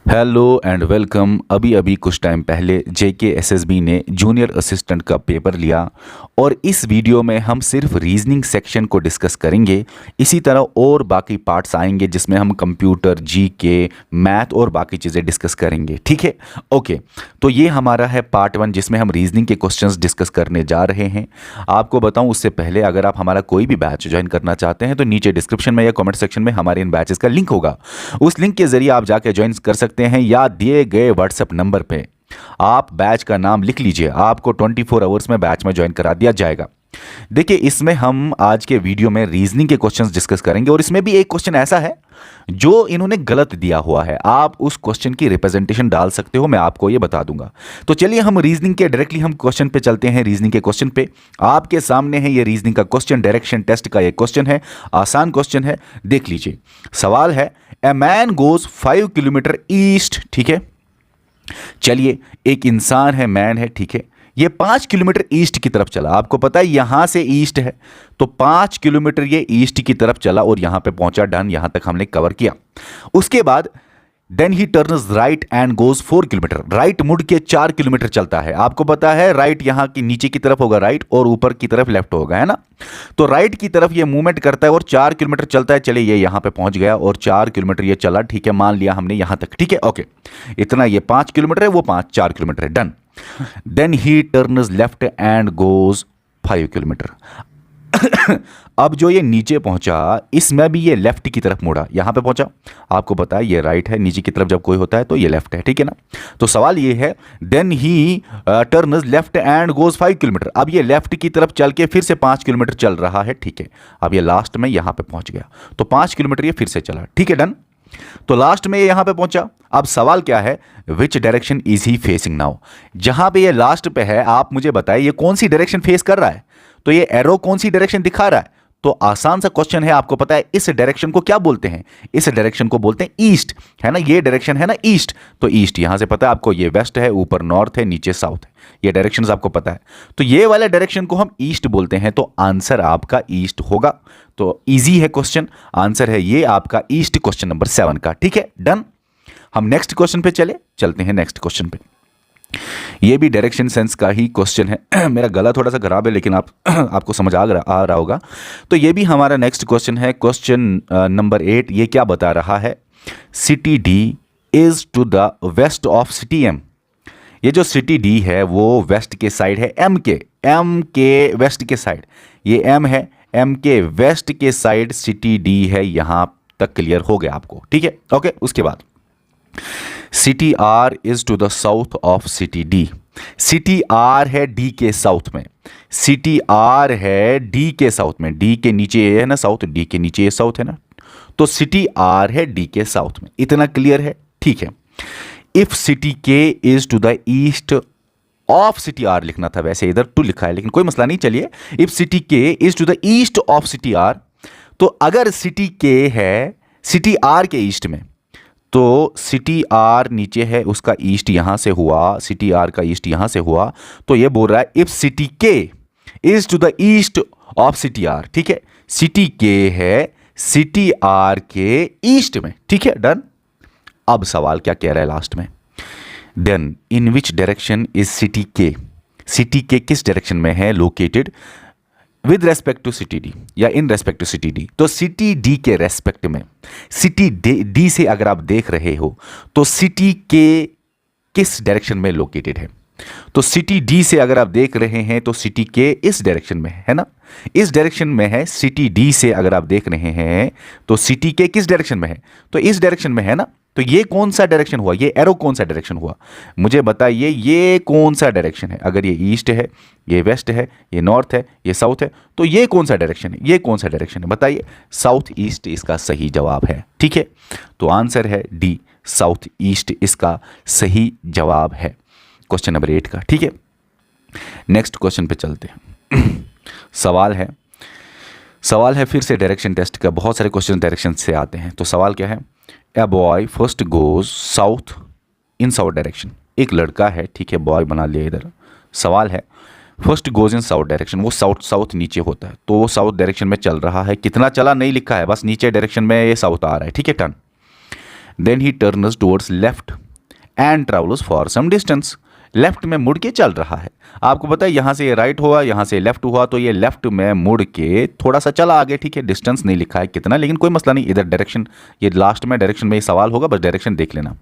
Hello and welcome. अभी अभी कुछ टाइम पहले JKSSB ने जूनियर असिस्टेंट का पेपर लिया और इस वीडियो में हम सिर्फ रीजनिंग सेक्शन को डिस्कस करेंगे। इसी तरह और बाकी पार्ट्स आएंगे जिसमें हम कंप्यूटर, GK, मैथ और बाकी चीज़ें डिस्कस करेंगे। ठीक है, ओके। तो ये हमारा है पार्ट 1 जिसमें हम रीजनिंग के क्वेश्चंस डिस्कस करने जा रहे हैं। आपको बताऊं उससे पहले अगर आप हमारा कोई भी बैच ज्वाइन करना चाहते हैं तो नीचे डिस्क्रिप्शन में या कमेंट सेक्शन में हमारे इन बैचेस का लिंक होगा। उस लिंक के जरिए आप जाकर ज्वाइन कर सकते हैं या दिए गए व्हाट्सएप नंबर पे आप बैच का नाम लिख लीजिए, आपको 24 आवर्स में बैच में ज्वाइन करा दिया जाएगा। देखिए, इसमें हम आज के वीडियो में रीजनिंग के क्वेश्चंस डिस्कस करेंगे और इसमें भी एक क्वेश्चन ऐसा है जो इन्होंने गलत दिया हुआ है। आप उस क्वेश्चन की रिप्रेजेंटेशन डाल सकते हो, मैं आपको ये बता दूंगा। तो चलिए हम रीजनिंग के डायरेक्टली हम क्वेश्चन पे चलते हैं। रीजनिंग के क्वेश्चन पे आपके सामने है ये रीजनिंग का क्वेश्चन, डायरेक्शन टेस्ट का ये क्वेश्चन है, आसान क्वेश्चन है। देख लीजिए, सवाल है a man goes 5 kilometre east. ठीक है, चलिए एक इंसान है, मैन है, ठीक है, ये 5 किलोमीटर ईस्ट की तरफ चला। आपको पता है यहां से ईस्ट है तो 5 किलोमीटर ये ईस्ट की तरफ चला और यहां पे पहुंचा। डन, यहां तक हमने कवर किया। उसके बाद then he turns right and goes 4 kilometre. Right मुड़ के 4 किलोमीटर चलता है। आपको पता है राइट यहां की नीचे की तरफ होगा राइट और ऊपर की तरफ लेफ्ट होगा, है ना। तो राइट की तरफ ये मूवमेंट करता है और 4 किलोमीटर चलता है। चलिए ये यहां पे पहुंच गया और 4 किलोमीटर ये चला। ठीक है, मान लिया हमने यहां तक। ठीक है, ओके। इतना ये 5 किलोमीटर है, वो 4 किलोमीटर है। Done. Then he turns left and goes 5 kilometre. अब जो ये नीचे पहुंचा इसमें भी ये लेफ्ट की तरफ मुड़ा, यहां पे पहुंचा। आपको पता है ये राइट है, नीचे की तरफ जब कोई होता है तो ये लेफ्ट है, ठीक है ना। तो सवाल ये है then he turns left and goes 5 kilometre. अब ये लेफ्ट की तरफ चल के फिर से 5 किलोमीटर चल रहा है। ठीक है, अब ये लास्ट में यहां पे पहुंच गया तो 5 किलोमीटर ये फिर से चला। ठीक है, डन। तो लास्ट में ये यहां पे पहुंचा। अब सवाल क्या है, विच direction is he facing now. जहां पे ये लास्ट पे है आप मुझे बताइए ये कौन सी डायरेक्शन फेस कर रहा है। तो ये एरो कौन सी डायरेक्शन दिखा रहा है। तो आसान सा क्वेश्चन है, आपको पता है इस डायरेक्शन को क्या बोलते हैं। इस डायरेक्शन को बोलते हैं ईस्ट, है ना। ये डायरेक्शन है ना ईस्ट, तो ईस्ट यहां से पता है आपको, ये वेस्ट है, ऊपर नॉर्थ है, नीचे साउथ है। ये डायरेक्शंस आपको पता है। तो ये वाले डायरेक्शन को हम ईस्ट बोलते हैं, तो आंसर आपका ईस्ट होगा। तो इजी है क्वेश्चन, आंसर है ये आपका ईस्ट, क्वेश्चन नंबर 7 का। ठीक है, डन। हम नेक्स्ट क्वेश्चन पे चलते हैं नेक्स्ट क्वेश्चन पे। ये भी डायरेक्शन सेंस का ही क्वेश्चन है। मेरा गला थोड़ा सा खराब है लेकिन आपको समझ आ रहा होगा। तो ये भी हमारा नेक्स्ट क्वेश्चन है, क्वेश्चन नंबर 8। ये क्या बता रहा है, city D is to the west of city M। ये जो सिटी D है वो वेस्ट के साइड है M के वेस्ट के साइड। ये M है, M के वेस्ट के साइड सिटी D है। यहां तक क्लियर हो गया आपको, ठीक है, ओके। उसके बाद city R is to the south of city D। City R है D के साउथ में। सिटी R है D के साउथ में। D के नीचे ये है ना साउथ, D के नीचे ये साउथ है ना। तो सिटी R है D के साउथ में। इतना क्लियर है, ठीक है। If city K is to the east of city R लिखना था, वैसे इधर टू लिखा है लेकिन कोई मसला नहीं। चलिए, if city K is to the east of city R, तो अगर सिटी K है सिटी R के ईस्ट में तो सिटी R नीचे है, उसका ईस्ट यहां से हुआ, सिटी R का ईस्ट यहां से हुआ। तो ये बोल रहा है if city K is to the east of city R। ठीक है, सिटी K है सिटी R के ईस्ट में। ठीक है, डन। अब सवाल क्या कह रहा है लास्ट में, then in which direction is city K। City K किस डायरेक्शन में है located with respect to city D या in respect to city D। तो सिटी D के रेस्पेक्ट में सिटी D से अगर आप देख रहे हो तो सिटी K किस डायरेक्शन में लोकेटेड है। तो सिटी D से अगर आप देख रहे हैं तो सिटी K इस डायरेक्शन में है ना, इस डायरेक्शन में है। सिटी D से अगर आप देख रहे हैं तो सिटी K किस डायरेक्शन में है, तो इस डायरेक्शन में है ना। तो ये कौन सा डायरेक्शन हुआ, ये एरो कौन सा डायरेक्शन हुआ, मुझे बताइए ये कौन सा डायरेक्शन है। अगर ये ईस्ट है, ये वेस्ट है, ये नॉर्थ है, ये साउथ है, तो ये कौन सा डायरेक्शन है, ये कौन सा डायरेक्शन है, बताइए। साउथ ईस्ट इसका सही जवाब है। ठीक है, तो आंसर है D, साउथ ईस्ट इसका सही जवाब है, क्वेश्चन नंबर 8 का। ठीक है, नेक्स्ट क्वेश्चन पे चलते हैं। सवाल है फिर से डायरेक्शन टेस्ट का। बहुत सारे क्वेश्चन डायरेक्शन से आते हैं। तो सवाल क्या है, a boy first goes south in south direction. एक लड़का है, ठीक है, बॉय बना लिया इधर। सवाल है first goes in south direction, वो साउथ नीचे होता है तो वो साउथ डायरेक्शन में चल रहा है। कितना चला नहीं लिखा है, बस नीचे डायरेक्शन में ये साउथ आ रहा है। ठीक है, turn then he turns towards left and travels for some distance. Left में मुड़ के चल रहा है। आपको पता है यहाँ से ये राइट हुआ, यहाँ से लेफ्ट हुआ, तो ये लेफ्ट में मुड़ के थोड़ा सा चला आगे, ठीक है। डिस्टेंस नहीं लिखा है कितना, लेकिन कोई मसला नहीं। इधर डायरेक्शन, ये लास्ट में डायरेक्शन में ये सवाल होगा, बस डायरेक्शन देख लेना,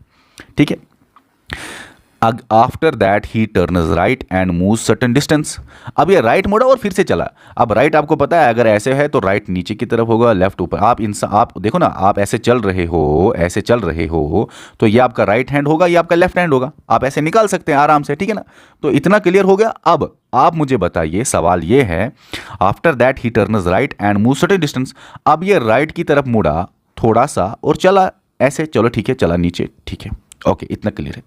ठीक है। After that he turns right and move certain distance. अब ये राइट मुड़ा और फिर से चला। अब राइट आपको पता है अगर ऐसे है तो राइट नीचे की तरफ होगा, लेफ्ट ऊपर। आप देखो ना, आप ऐसे चल रहे हो, ऐसे चल रहे हो, तो ये आपका राइट हैंड होगा, ये आपका लेफ्ट हैंड होगा। आप ऐसे निकाल सकते हैं आराम से, ठीक है ना। तो इतना क्लियर हो गया। अब आप मुझे बताइए, सवाल ये है, after that he turns right and move certain distance. अब ये राइट की तरफ मुड़ा थोड़ा सा और चला ऐसे, चलो ठीक है, चला नीचे, ठीक है, ओके, इतना क्लियर है।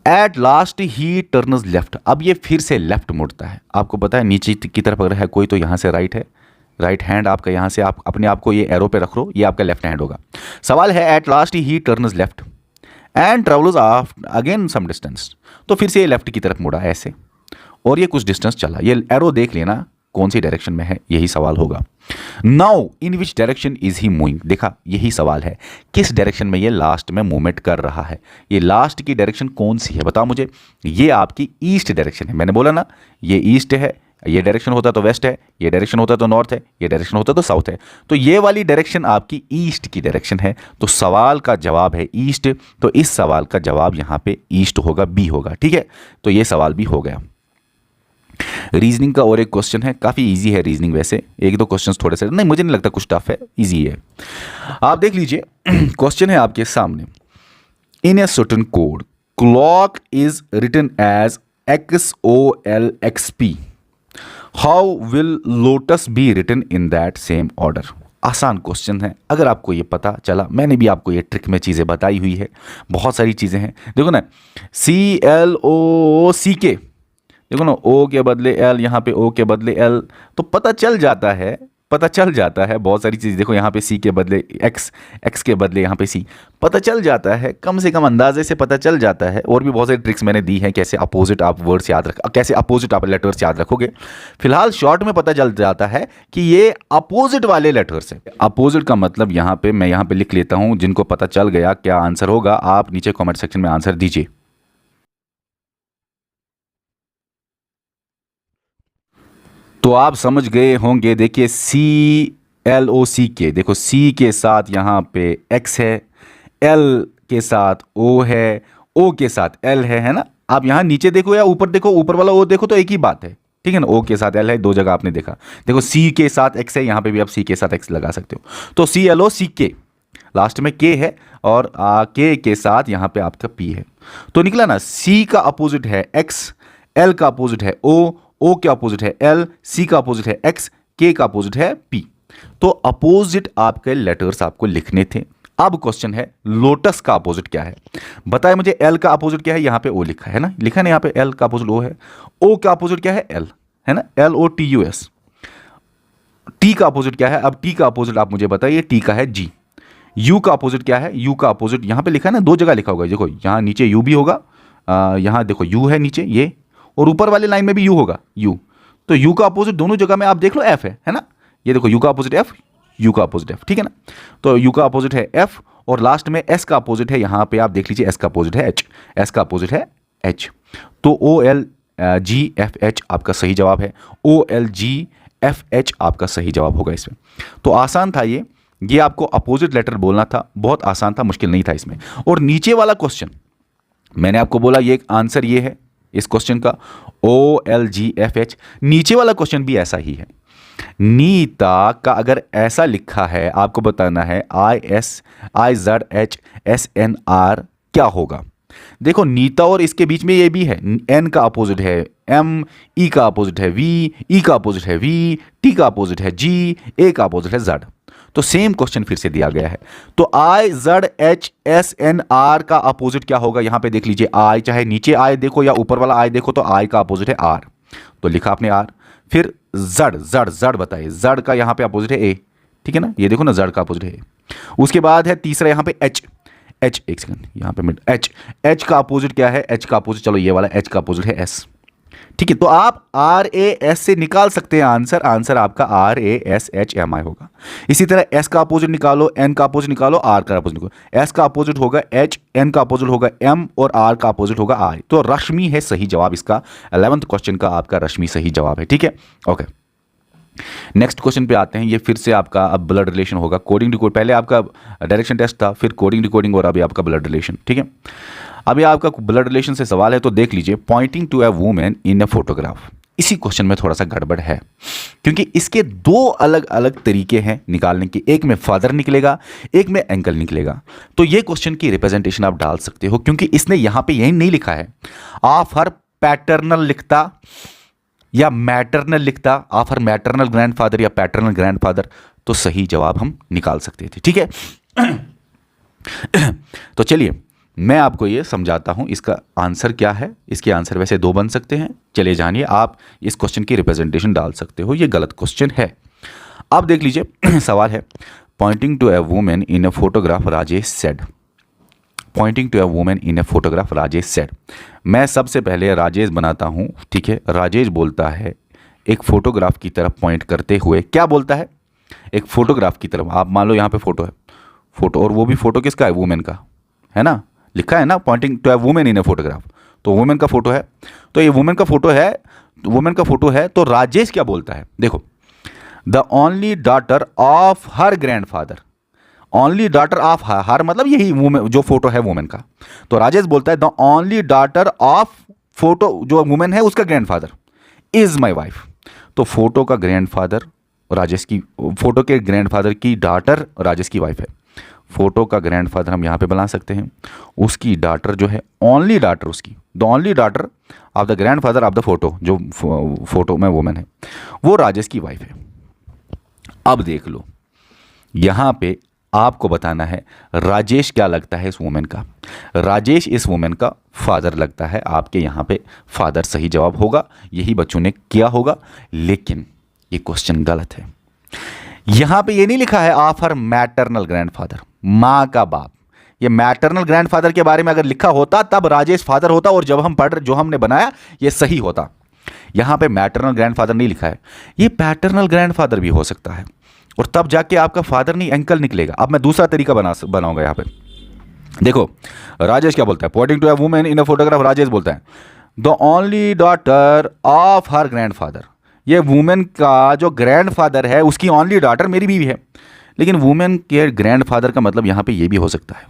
At last he turns left. अब ये फिर से लेफ्ट मुड़ता है। आपको पता है नीचे की तरफ अगर है कोई तो यहाँ से राइट है, राइट हैंड आपका यहाँ से, आप अपने आप को ये एरो पे रख लो, ये आपका लेफ्ट हैंड होगा। सवाल है at last he turns left and travels again some distance. तो फिर से ये लेफ्ट की तरफ मुड़ा ऐसे और ये कुछ डिस्टेंस चला। ये एरो देख लेना कौन सी डायरेक्शन में है, यही सवाल होगा। Now in which direction is he moving. देखा, यही सवाल है, किस डायरेक्शन में ये लास्ट में मूवमेंट कर रहा है। ये लास्ट की डायरेक्शन कौन सी है बताओ मुझे। ये आपकी ईस्ट डायरेक्शन है। मैंने बोला ना, ये ईस्ट है, ये डायरेक्शन होता तो वेस्ट है, ये डायरेक्शन होता तो नॉर्थ है, ये डायरेक्शन होता तो साउथ है। तो ये वाली डायरेक्शन आपकी ईस्ट की डायरेक्शन है। तो सवाल का जवाब है ईस्ट। तो इस सवाल का जवाब यहाँ पे ईस्ट होगा, बी होगा, ठीक है। तो ये सवाल भी हो गया। रीजनिंग का और एक क्वेश्चन है, काफ़ी इजी है रीजनिंग। वैसे एक दो क्वेश्चंस थोड़े से, नहीं मुझे नहीं लगता कुछ टफ है, इजी है। आप देख लीजिए, क्वेश्चन है आपके सामने। In a certain code clock is written as XOLXP, how will lotus be written in that same order. आसान क्वेश्चन है। अगर आपको ये पता चला, मैंने भी आपको ये ट्रिक में चीज़ें बताई हुई है, बहुत सारी चीज़ें हैं। देखो ना, CLOCK, देखो ना, ओ के बदले एल, यहाँ पे ओ के बदले एल, तो पता चल जाता है, पता चल जाता है बहुत सारी चीज़। देखो यहाँ पे सी के बदले एक्स, एक्स के बदले यहाँ पे सी, पता चल जाता है, कम से कम अंदाजे से पता चल जाता है। और भी बहुत सारी ट्रिक्स मैंने दी हैं, कैसे अपोजिट आप वर्ड्स याद कैसे अपोजिट आप लेटर्स याद रखोगे। फिलहाल शॉर्ट में पता चल जाता है कि ये अपोजिट वाले लेटर्स है। अपोजिट का मतलब यहाँ पे मैं यहाँ पे लिख लेता हूँ, जिनको पता चल गया क्या आंसर होगा, आप नीचे कॉमेंट सेक्शन में आंसर दीजिए। तो आप समझ गए होंगे। देखिए CLOCK, देखो सी के साथ यहाँ पे एक्स है, एल के साथ ओ है, ओ के साथ एल है ना। आप यहाँ नीचे देखो या ऊपर देखो, ऊपर वाला ओ देखो तो एक ही बात है, ठीक है ना। ओ के साथ एल है, दो जगह आपने देखा। देखो सी के साथ एक्स है, यहाँ पे भी आप सी के साथ एक्स लगा सकते हो। तो CLOCK, लास्ट में के है और के साथ यहाँ पे आपका पी है। तो निकला ना, सी का अपोजिट है एक्स, एल का अपोजिट है ओ का अपोजिट है एल, सी का अपोजिट है एक्स, के का अपोजिट है पी। तो अपोजिट आपके लेटर्स आपको लिखने थे। अब क्वेश्चन है लोटस का अपोजिट क्या है, बताए मुझे। एल का अपोजिट क्या है, यहाँ पे ओ लिखा है ना, लिखा ना यहाँ पे एल का अपोजिट ओ है। ओ का अपोजिट क्या है, एल है ना, LOTUS। टी का अपोजिट क्या है, अब टी का अपोजिट आप मुझे बताइए। टी का है जी। यू का अपोजिट क्या है, यू का अपोजिट यहाँ पे लिखा है ना, दो जगह लिखा होगा। देखो यहाँ नीचे यू भी होगा, यहाँ देखो यू है नीचे ये, और ऊपर वाले लाइन में भी यू होगा, यू। तो यू का अपोजिट दोनों जगह में आप देख लो एफ है ना। ये देखो यू का अपोजिट एफ, यू का अपोजिट एफ, ठीक है ना। तो यू का अपोजिट है एफ और लास्ट में एस का अपोजिट है, यहाँ पे आप देख लीजिए एस का अपोजिट है एच, एस का अपोजिट है एच। तो OLGFH आपका सही जवाब है। OLGFH आपका सही जवाब होगा इसमें। तो आसान था ये आपको अपोजिट लेटर बोलना था, बहुत आसान था, मुश्किल नहीं था इसमें। और नीचे वाला क्वेश्चन मैंने आपको बोला, ये आंसर ये है इस क्वेश्चन का, OLGFH। नीचे वाला क्वेश्चन भी ऐसा ही है। नीता का अगर ऐसा लिखा है, आपको बताना है ISIZHSNR क्या होगा। देखो नीता और इसके बीच में ये भी है, N का अपोजिट है M, E का अपोजिट है V, E का अपोजिट है V, T का अपोजिट है G, A का अपोजिट है Z। तो सेम क्वेश्चन फिर से दिया गया है। तो IZHSNR का अपोजिट क्या होगा, यहां पे देख लीजिए I, चाहे नीचे I देखो या ऊपर वाला I देखो, तो I का अपोजिट है R, तो लिखा आपने R। फिर Z बताइए, Z का यहां पे अपोजिट है A, ठीक है ना, ये देखो ना Z का अपोजिट है A। उसके बाद है तीसरा यहां पे H, एक सेकंड यहां पे मिड H का अपोजिट क्या है, H का अपोजिट, चलो ये वाला H का अपोजिट है S, ठीक है, तो आप RAS से निकाल सकते हैं आंसर। आंसर आपका RASHMI होगा। इसी तरह S का अपोजिट निकालो, N का अपोजिट निकालो, R का अपोजिट निकालो। S का अपोजिट होगा H, N का अपोजिट होगा M और R का अपोजिट होगा I। तो रश्मि है सही जवाब इसका। 11th क्वेश्चन का आपका रश्मि सही जवाब है। ठीक है, ओके। नेक्स्ट क्वेश्चन पे आते हैं। ये फिर से आपका अब ब्लड रिलेशन होगा। कोडिंग डिकोड, पहले आपका डायरेक्शन टेस्ट था, फिर कोडिंग डिकोडिंग और अभी आपका ब्लड रिलेशन। ठीक है, अभी आपका ब्लड रिलेशन से सवाल है, तो देख लीजिए। Pointing to a woman in a photograph, इसी क्वेश्चन में थोड़ा सा गड़बड़ है, क्योंकि इसके दो अलग अलग तरीके हैं निकालने के। एक में फादर निकलेगा, एक में एंकल निकलेगा। तो ये क्वेश्चन की रिप्रेजेंटेशन आप डाल सकते हो, क्योंकि इसने यहां पे यही नहीं लिखा है आप हर पैटर्नल लिखता या मैटरनल लिखता, आप हर मैटरनल ग्रैंडफादर या पैटर्नल ग्रैंडफादर, तो सही जवाब हम निकाल सकते थे। ठीक है, तो चलिए मैं आपको ये समझाता हूं इसका आंसर क्या है। इसके आंसर वैसे दो बन सकते हैं। चलिए जानिए, आप इस क्वेश्चन की रिप्रेजेंटेशन डाल सकते हो। ये गलत क्वेश्चन है। अब देख लीजिए, सवाल है pointing to a woman in a photograph Rajesh said. Pointing to a woman in a photograph Rajesh said. मैं सबसे पहले राजेश बनाता हूं। ठीक है, राजेश बोलता है एक फोटोग्राफ की तरफ पॉइंट करते हुए, क्या बोलता है? एक फोटोग्राफ की तरफ। आप मान लो यहाँ पे फोटो है, फोटो, और वो भी फोटो किसका है? वुमेन का है ना, लिखा है ना pointing to a woman in a photograph, तो वुमेन का फोटो है। तो ये वुमेन का फोटो है, वुमेन का फोटो है, तो राजेश क्या बोलता है? देखो, the only daughter of her grandfather. Only daughter of हर मतलब यही वुमेन, जो फोटो है वुमेन का। तो राजेश बोलता है the only daughter of photo, जो वुमेन है उसका ग्रैंडफादर इज माई वाइफ। तो फोटो का ग्रैंडफादर राजेश की, फोटो के ग्रैंडफादर की डॉटर राजेश की वाइफ है। फोटो का ग्रैंडफादर हम यहाँ पे बना सकते हैं, उसकी डॉटर जो है, ओनली डॉटर उसकी, the only daughter of the grandfather of the photo, जो फोटो में वुमेन है, वो राजेश की वाइफ है। अब देख लो, यहाँ पे आपको बताना है राजेश क्या लगता है इस वुमेन का। राजेश इस वुमेन का फादर लगता है। आपके यहाँ पे फादर सही जवाब होगा, यही बच्चों ने किया होगा। लेकिन ये क्वेश्चन गलत है। यहां पे ये नहीं लिखा है ऑफ हर मैटरनल ग्रैंडफादर, मां का बाप। ये मैटरनल ग्रैंडफादर के बारे में अगर लिखा होता तब राजेश फादर होता, और जब हम पढ़, जो हमने बनाया, ये सही होता। यहां पे मैटरनल ग्रैंडफादर नहीं लिखा है, ये पैटर्नल ग्रैंडफादर भी हो सकता है, और तब जाके आपका फादर नहीं एंकल निकलेगा। अब मैं दूसरा तरीका बनाऊंगा यहां पे। देखो, राजेश क्या बोलता है? Pointing to a woman in a photograph, Rajesh बोलता है the only daughter of her grandfather. ये वुमेन का जो ग्रैंडफादर है उसकी ओनली डॉटर मेरी बीवी है। लेकिन वुमेन के ग्रैंडफादर का मतलब यहाँ पे ये भी हो सकता है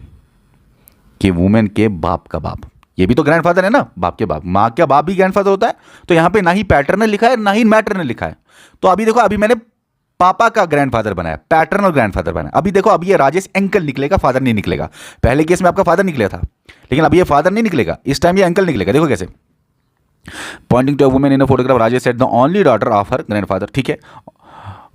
कि वुमेन के बाप का बाप, ये भी तो ग्रैंडफादर है ना, बाप के बाप। माँ का बाप भी ग्रैंडफादर होता है। तो यहाँ पे ना ही पैटर्नल लिखा है ना ही मैटरनल लिखा है। तो अभी देखो, अभी मैंने पापा का ग्रैंडफादर बनाया, पैटर्नल ग्रैंडफादर बनाया। अभी देखो, अभी ये राजेश एंकल निकलेगा, फादर नहीं निकलेगा। पहले केस में आपका फादर निकला था, लेकिन अभी ये फादर नहीं निकलेगा, इस टाइम ये एंकल निकलेगा। देखो कैसे, pointing to a woman in a photograph, Rajesh said the only daughter of her grandfather. ठीक है,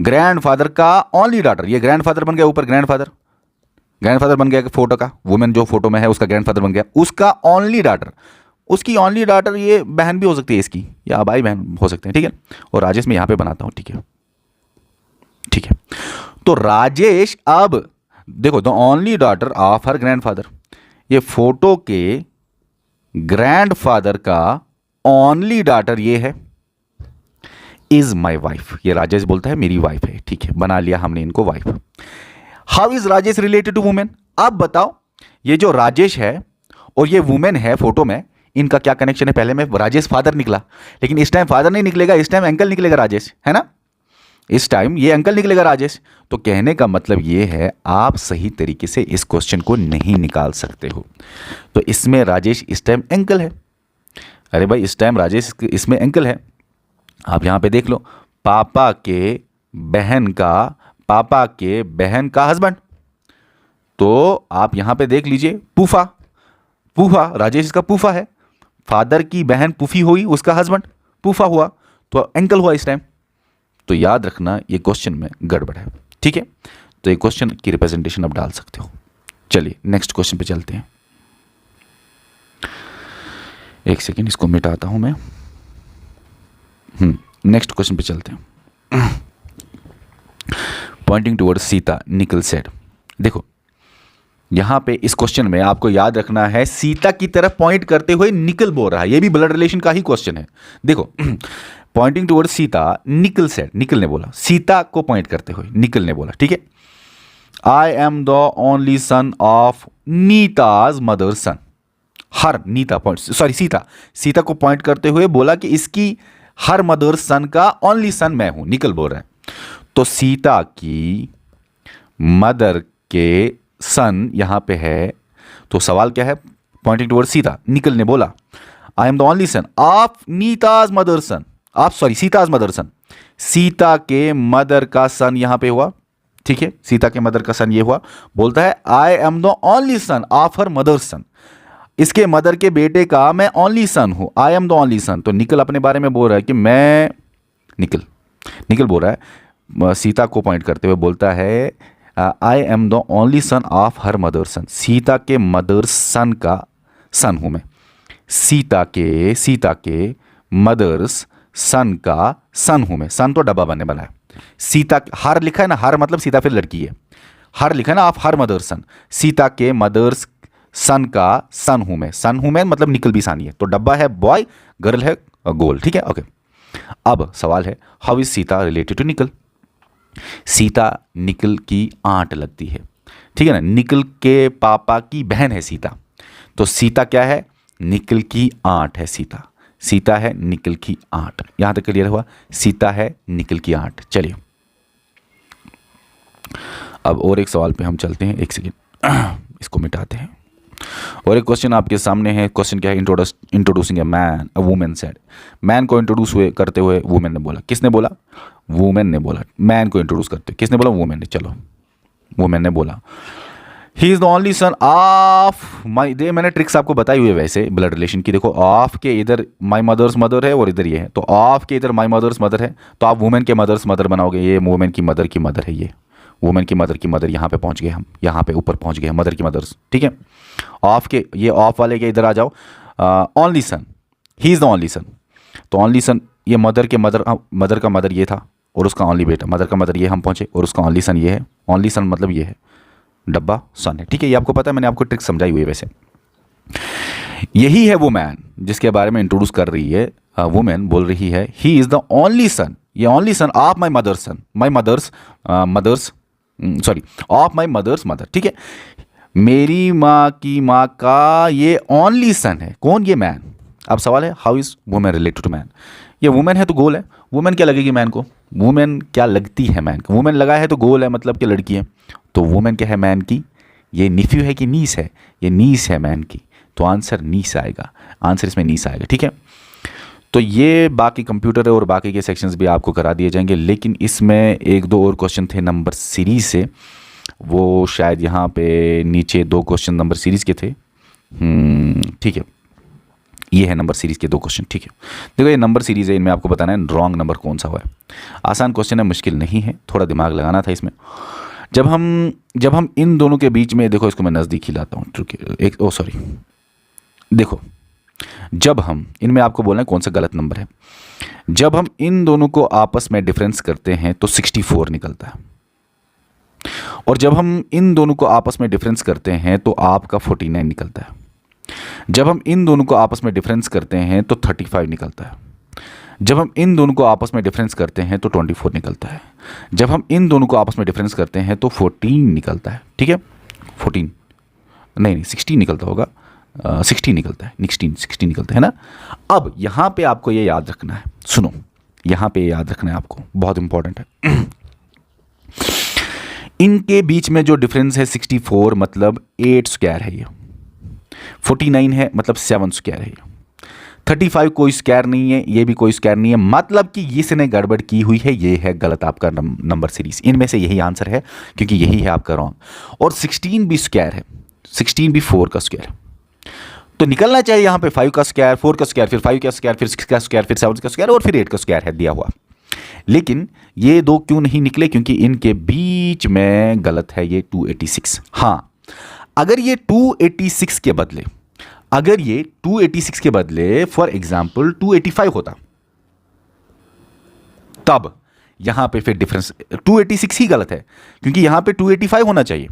ग्रैंडफादर का ओनली डॉटर, ये ग्रैंडफादर बन गया ऊपर, ग्रैंडफादर बन गया फोटो का, वुमेन जो फोटो में है उसका ग्रैंडफादर बन गया। उसका ओनली डॉटर, उसकी ओनली डॉटर, ये बहन भी हो सकती है इसकी, या भाई बहन हो सकते हैं। ठीक है, और राजेश मैं यहां पे बनाता हूं। ठीक है, ठीक है। तो राजेश, अब देखो, the only daughter of her grandfather, ये फोटो के ग्रैंडफादर का ओनली डॉटर ये है, इज माई वाइफ। ये राजेश बोलता है मेरी वाइफ है। ठीक है, बना लिया हमने इनको wife. How is Rajesh related to woman? अब बताओ, ये जो राजेश है और ये वुमेन है फोटो में, इनका क्या कनेक्शन है? पहले में राजेश फादर निकला, लेकिन इस टाइम फादर नहीं निकलेगा, इस टाइम अंकल निकलेगा राजेश, है ना। इस टाइम ये अंकल निकलेगा राजेश। तो कहने का मतलब ये है, आप सही तरीके से इस क्वेश्चन को नहीं निकाल सकते हो। तो इसमें राजेश इस टाइम अंकल है। अरे भाई, इस टाइम राजेश इसमें अंकल है। आप यहां पे देख लो, पापा के बहन का हस्बैंड। तो आप यहां पे देख लीजिए, फूफा, राजेश इसका फूफा है। फादर की बहन फूफी हुई, उसका हस्बैंड फूफा हुआ, तो अंकल हुआ इस टाइम। तो याद रखना, ये क्वेश्चन में गड़बड़ है। ठीक है, तो ये क्वेश्चन की रिप्रेजेंटेशन आप डाल सकते हो। चलिए नेक्स्ट क्वेश्चन पे चलते हैं। एक सेकेंड, इसको मिटाता हूं मैं। नेक्स्ट क्वेश्चन पे चलते हैं। पॉइंटिंग टुवर्ड्स सीता, निकल सेड। देखो, यहाँ पे इस क्वेश्चन में आपको याद रखना है सीता की तरफ पॉइंट करते हुए निकल बोल रहा है, ये भी ब्लड रिलेशन का ही क्वेश्चन है। देखो पॉइंटिंग टुवर्ड सीता, निकल सेड, निकल ने बोला, सीता को पॉइंट करते हुए निकल ने बोला, ठीक है। I am the only son of Nita's mother son. हर नीता पॉइंट, सॉरी सीता, सीता को पॉइंट करते हुए बोला कि इसकी हर मदर सन का ओनली सन मैं हूं, निकल बोल रहा है। तो सीता की मदर के सन यहां पे है, तो सवाल क्या है, पॉइंटिंग टुवर्ड सीता, निकल ने बोला I am the only son of Nita's mother son, आप sorry Sita's mother son, Sita के मदर का सन यहां पे हुआ, ठीक है, सीता के मदर का सन ये हुआ। बोलता है I am the only son of her mother सन, इसके मदर के बेटे का मैं ओनली सन हूं, आई एम द ओनली सन। तो निकल अपने बारे में बोल रहा है कि मैं, निकल बोल रहा है सीता को पॉइंट करते हुए बोलता है I am the only son of her mother son, Sita के मदर सन का सन हूं मैं, सीता के मदर्स सन का सन हूं मैं, सन तो डब्बा बनने वाला है, सीता हर लिखा है ना, हर मतलब सीता फिर लड़की है, हर लिखा है ना, of her mother son, Sita के मदर्स सन का सन हूं मैं मतलब निकल भी सानी है, तो डब्बा है बॉय, गर्ल है गोल, ठीक है, ओके। अब सवाल है how is Sita related to Nikhil. Sita निकल की आंट लगती है, ठीक है ना, निकल के पापा की बहन है सीता, तो सीता क्या है, निकल की आंट है सीता, सीता है निकल की आंट, यहां तक क्लियर हुआ, सीता है निकल की आंट। चलिए अब और एक सवाल पे हम चलते हैं, एक सेकेंड इसको मिटाते हैं। और एक क्वेश्चन आपके सामने है, क्वेश्चन क्या है, introducing a man, a women said, man को इंट्रोड्यूस करते हुए वुमेन ने बोला, किसने बोला, वुमेन ने बोला, मैन को इंट्रोड्यूस करते किसने बोला, वुमेन ने, चलो वुमेन ने बोला he is the only son of my, दे मैंने ट्रिक्स आपको बताई हुई है वैसे ब्लड रिलेशन की, देखो ऑफ के इधर माई मदर्स मदर है और इधर ये है, तो ऑफ के इधर माई मदर्स मदर है, तो आप वुमेन के मदर्स मदर बनाओगे, ये वुमेन की मदर है, ये वुमेन की मदर यहाँ पे पहुँच गए हम, यहाँ पे ऊपर पहुँच गए मदर की मदर्स, ठीक है। ऑफ के, ये ऑफ वाले के इधर आ जाओ, only son, he is the only सन, तो ओनली सन ये मदर के मदर का मदर ये था और उसका ओनली बेटा, मदर का मदर ये हम पहुँचे और उसका ओनली सन ये है, ओनली सन मतलब ये है, डब्बा सन है, ठीक है, ये आपको पता है, मैंने आपको ट्रिक समझाई हुई है वैसे। यही है वो मैन जिसके बारे में इंट्रोड्यूस कर रही है वुमेन, बोल रही है he is the only son, ये only son of my mother's son, my mother's sorry of my mother's mother, ठीक है, मेरी माँ की माँ का ये ओनली सन है, कौन, ये मैन। अब सवाल है how is woman related to man, ये वुमेन है तो गोल है, वुमेन क्या लगेगी मैन को, वुमेन क्या लगती है मैन को, वुमेन लगा है तो गोल है मतलब कि लड़की है, तो वुमेन क्या है मैन की, ये निफ्यू है कि नीस है, ये नीस है मैन की, तो आंसर नीस आएगा, आंसर इसमें नीस आएगा, ठीक है। तो ये बाकी कंप्यूटर और बाकी के सेक्शंस भी आपको करा दिए जाएंगे, लेकिन इसमें एक दो और क्वेश्चन थे नंबर सीरीज से, वो शायद यहाँ पे नीचे दो क्वेश्चन नंबर सीरीज के थे, ठीक है, ये है नंबर सीरीज के दो क्वेश्चन, ठीक है। देखो ये नंबर सीरीज है, इनमें आपको बताना है रॉन्ग नंबर कौन सा हुआ है, आसान क्वेश्चन है, मुश्किल नहीं है, थोड़ा दिमाग लगाना था इसमें। जब हम इन दोनों के बीच में, देखो इसको मैं नज़दीक ही लाता हूँ, एक सॉरी, देखो जब हम इनमें आपको बोलना है कौन सा गलत नंबर है, जब हम इन दोनों को आपस में डिफरेंस करते हैं तो 64 निकलता है, और जब हम इन दोनों को आपस में डिफरेंस करते हैं तो आपका 49 निकलता है, जब हम इन दोनों को आपस में डिफरेंस करते हैं तो 35 निकलता है, जब हम इन दोनों को आपस में डिफरेंस करते हैं तो 24 निकलता है, जब हम इन दोनों को आपस में डिफरेंस करते हैं तो 14 निकलता है, ठीक है, 14 नहीं 16 निकलता होगा, 16 निकलता है, 16 निकलता है ना। अब यहाँ पे आपको ये याद रखना है, सुनो यहाँ पे याद रखना है आपको, बहुत इंपॉर्टेंट है इनके बीच में जो डिफरेंस है 64 मतलब 8 स्क्वायर है, ये 49 है मतलब 7 स्क्वायर है, ये 35 कोई स्क्वायर नहीं है, ये भी कोई स्क्वायर नहीं है, मतलब कि इसने गड़बड़ की हुई है, ये है गलत आपका नंबर सीरीज, इनमें से यही आंसर है क्योंकि यही है आपका रॉन्ग। और 16 भी स्क्वायर है, 16 भी 4 का स्क्वायर, तो निकलना चाहिए यहाँ पे 5 का स्क्वायर, 4 का स्क्वायर, फिर 5 का स्क्वायर, फिर 6 का स्क्वायर, फिर 7 का स्क्वायर और फिर 8 का स्क्वायर है दिया हुआ। लेकिन ये दो क्यों नहीं निकले, क्योंकि इनके बीच में गलत है ये 286। हाँ, अगर ये 286 के बदले, अगर ये 286 के बदले फॉर एग्जाम्पल 285 होता, तब यहां पे फिर डिफरेंस 286 ही गलत है, क्योंकि यहां पे 285 होना चाहिए,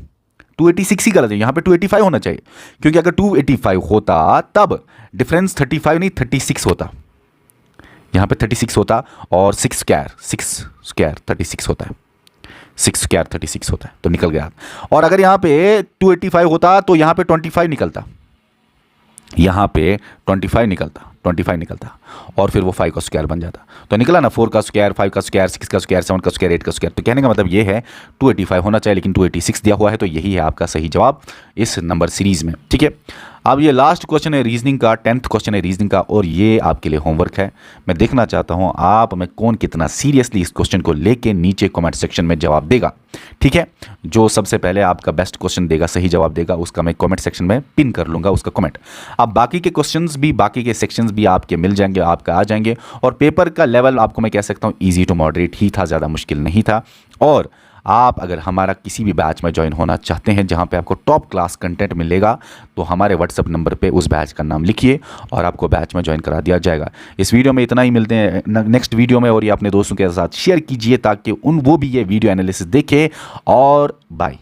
286 ही गलत है, यहाँ पे 285 होना चाहिए, क्योंकि अगर 285 होता तब डिफरेंस 35 नहीं 36 होता, यहाँ पे 36 होता, और 6 स्क्वायर 36 होता है, 6 स्क्वायर 36 होता है, तो निकल गया। और अगर यहाँ पे 285 होता तो यहाँ पे 25 निकलता, यहाँ पे 25 निकलता और फिर वो 5 का स्क्वायर बन जाता। तो निकला ना 4 का स्क्वायर, 5 का स्क्वायर, 6 का स्क्वायर, 7 का स्क्वायर, 8 का स्क्वायर। तो कहने का मतलब ये है 285 होना चाहिए, लेकिन 286 दिया हुआ है, तो यही है आपका सही जवाब इस नंबर सीरीज में। ठीक है, अब ये लास्ट क्वेश्चन है रीजनिंग का, 10th क्वेश्चन है रीजनिंग का, और ये आपके लिए होमवर्क है। मैं देखना चाहता हूँ आप में कौन कितना सीरियसली इस क्वेश्चन को लेके नीचे कमेंट सेक्शन में जवाब देगा। ठीक है, जो सबसे पहले आपका बेस्ट क्वेश्चन देगा, सही जवाब देगा, उसका मैं कमेंट सेक्शन में पिन कर लूँगा उसका कमेंट। अब बाकी के क्वेश्चंस भी, बाकी के सेक्शंस भी आपके मिल जाएंगे, आपका आ जाएंगे। और पेपर का लेवल आपको मैं कह सकता हूँ ईजी टू मॉडरेट ही था, ज़्यादा मुश्किल नहीं था। और आप अगर हमारा किसी भी बैच में ज्वाइन होना चाहते हैं जहां पे आपको टॉप क्लास कंटेंट मिलेगा, तो हमारे व्हाट्सएप नंबर पे उस बैच का नाम लिखिए और आपको बैच में ज्वाइन करा दिया जाएगा। इस वीडियो में इतना ही, मिलते हैं नेक्स्ट वीडियो में, और ये अपने दोस्तों के साथ शेयर कीजिए ताकि वो भी ये वीडियो एनालिसिस देखें। और बाय।